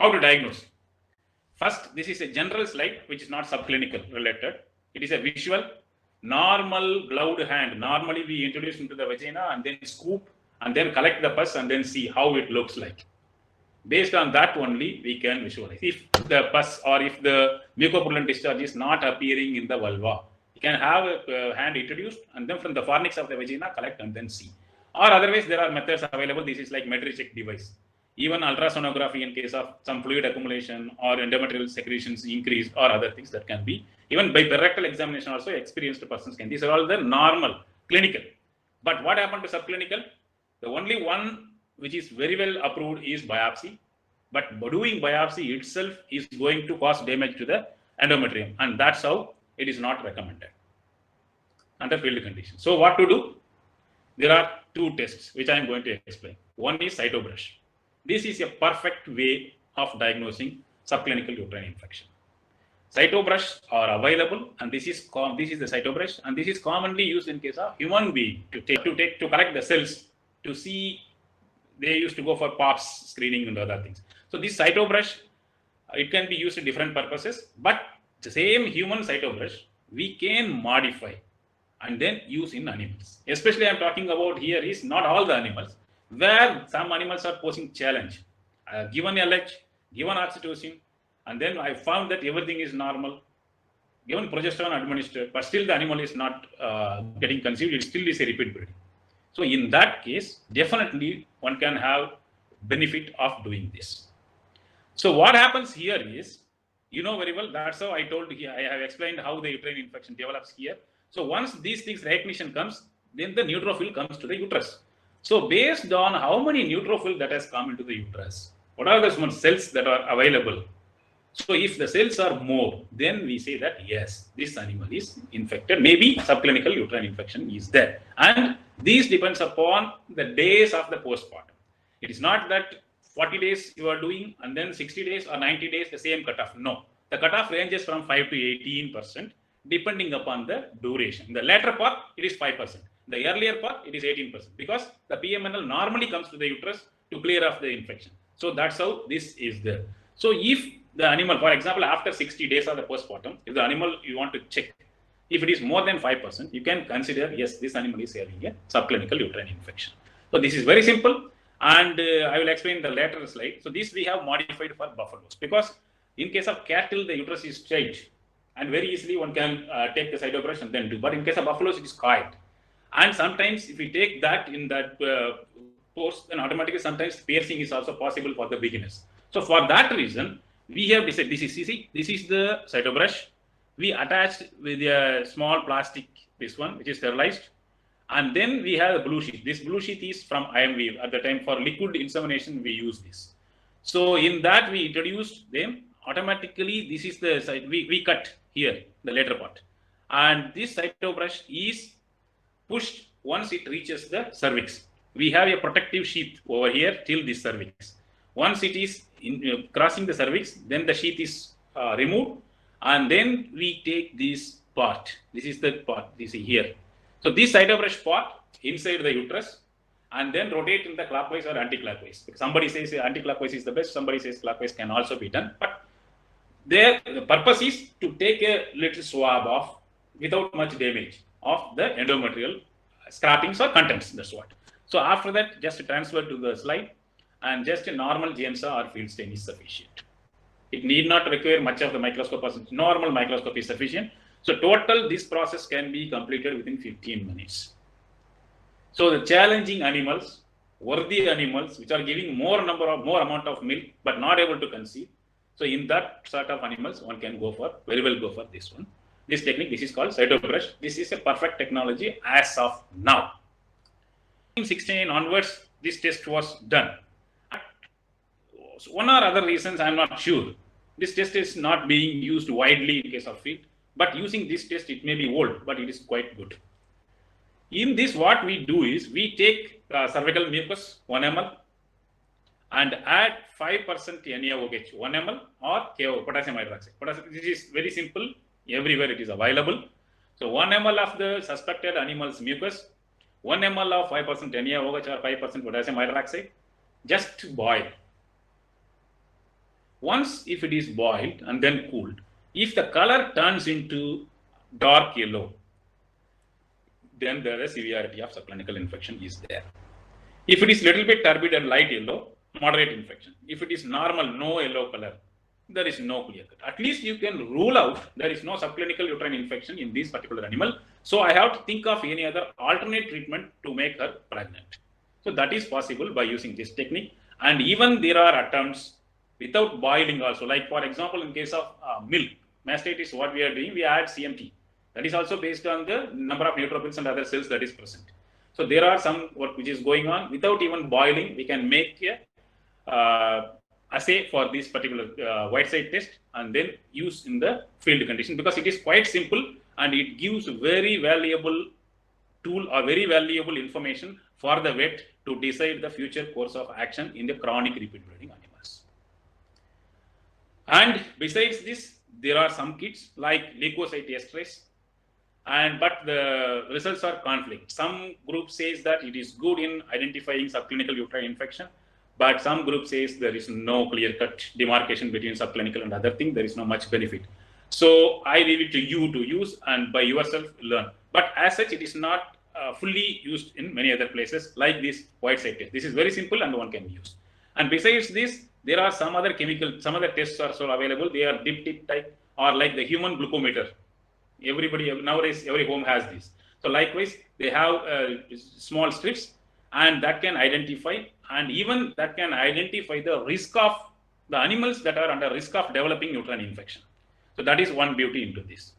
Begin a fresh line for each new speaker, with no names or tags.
How to diagnose? First, this is a general slide which is not subclinical related. It is a visual, normal gloved hand. Normally, we introduce into the vagina and then scoop and then collect the pus and then see how it looks like. Based on that only, we can visualize. If the pus or if the mucopurulent discharge is not appearing in the vulva, you can have a hand introduced and then from the fornix of the vagina collect and then see. Or otherwise, there are methods available. This is like Metricheck device. Even ultrasonography in case of some fluid accumulation or endometrial secretions increased or other things that can be. Even by rectal examination also, experienced persons can. These are all the normal, clinical. But what happened to subclinical? The only one which is very well approved is biopsy. But doing biopsy itself is going to cause damage to the endometrium. And that's how it is not recommended under field conditions. So what to do? There are two tests which I am going to explain. One is cytobrush. This is a perfect way of diagnosing subclinical uterine infection. Cytobrush are available, and this is the cytobrush, and this is commonly used in case of human being to collect the cells to see. They used to go for POPs screening and other things. So this cytobrush, it can be used in different purposes, but the same human cytobrush we can modify and then use in animals. Especially I'm talking about here is not all the animals, where some animals are posing challenge. Given LH, given oxytocin, and then I found that everything is normal, given progesterone administered, but still the animal is not getting conceived, it still is a repeat breeding. So in that case, definitely one can have benefit of doing this. So what happens here is, you know very well, that's how I told you, I have explained how the uterine infection develops here. So once these things recognition comes, then the neutrophil comes to the uterus. So based on how many neutrophil that has come into the uterus, what are the cells that are available? So if the cells are more, then we say that yes, this animal is infected. Maybe subclinical uterine infection is there. And this depends upon the days of the postpartum. It is not that 40 days you are doing and then 60 days or 90 days the same cutoff. No, the cutoff ranges from 5 to 18% depending upon the duration. In the latter part, it is 5%. The earlier part, it is 18% because the PMNL normally comes to the uterus to clear off the infection. So that's how this is there. So if the animal, for example, after 60 days of the postpartum, if the animal you want to check, if it is more than 5%, you can consider, yes, this animal is having a subclinical uterine infection. So this is very simple, and I will explain the later slide. So this we have modified for buffaloes because in case of cattle, the uterus is straight and very easily one can take the cytobrush and then do. But in case of buffaloes, it is coiled. And sometimes if we take that in that course, then automatically sometimes piercing is also possible for the beginners. So for that reason, we have decided this is the cytobrush. We attached with a small plastic, this one, which is sterilized. And then we have the blue sheath. This blue sheath is from IMV. At the time for liquid insemination, we use this. So in that, we introduced them. Automatically, this is the side. We cut here, the later part. And this cytobrush is pushed once it reaches the cervix. We have a protective sheath over here till this cervix. Once it is crossing the cervix, then the sheath is removed, and then we take this part. This is the part, this is here. So this cytobrush part inside the uterus, and then rotate in the clockwise or anti-clockwise. Somebody says anti-clockwise is the best, somebody says clockwise can also be done. But the purpose is to take a little swab off without much damage of the endometrial scrapings or contents, that's what. So after that, just transfer to the slide, and just a normal GEMSA or field stain is sufficient. It need not require much of the microscope, normal microscope is sufficient. So total, this process can be completed within 15 minutes. So the challenging animals, worthy animals, which are giving more amount of milk, but not able to conceive. So in that sort of animals, one can very well go for this one. This technique, this is called cytobrush. This is a perfect technology as of now. 1969 onwards, this test was done. So one or other reasons, I am not sure. This test is not being used widely in case of field, but using this test, it may be old, but it is quite good. In this, what we do is, we take cervical mucus, 1 ml, and add 5% NaOH, 1 ml, or KO, potassium hydroxide. This is very simple, everywhere it is available. So 1 ml of the suspected animal's mucus, 1 ml of 5% NaOH or 5% potassium hydroxide, just boil. Once if it is boiled and then cooled, if the color turns into dark yellow, then the severity of subclinical infection is there. If it is little bit turbid and light yellow, moderate infection. If it is normal, no yellow color, there is no clear cut. At least you can rule out there is no subclinical uterine infection in this particular animal. So I have to think of any other alternate treatment to make her pregnant. So that is possible by using this technique. And even there are attempts without boiling also. Like for example, in case of milk, mastitis, what we are doing, we add CMT. That is also based on the number of neutrophils and other cells that is present. So there are some work which is going on without even boiling. We can make a assay for this particular white side test and then use in the field condition, because it is quite simple and it gives very valuable tool or very valuable information for the vet to decide the future course of action in the chronic repeat breeding animals. And besides this, there are some kits like leukocyte esterase, but the results are conflict. Some group says that it is good in identifying subclinical uterine infection, but some group says there is no clear-cut demarcation between subclinical and other thing. There is no much benefit. So I leave it to you to use and by yourself learn. But as such, it is not fully used in many other places like this white side test. This is very simple and one can use. And besides this, there are some other some other tests are also available. They are diptych type or like the human glucometer. Everybody nowadays, every home has this. So likewise, they have small strips and that can identify, and even that can identify the risk of the animals that are under risk of developing uterine infection. So that is one beauty into this.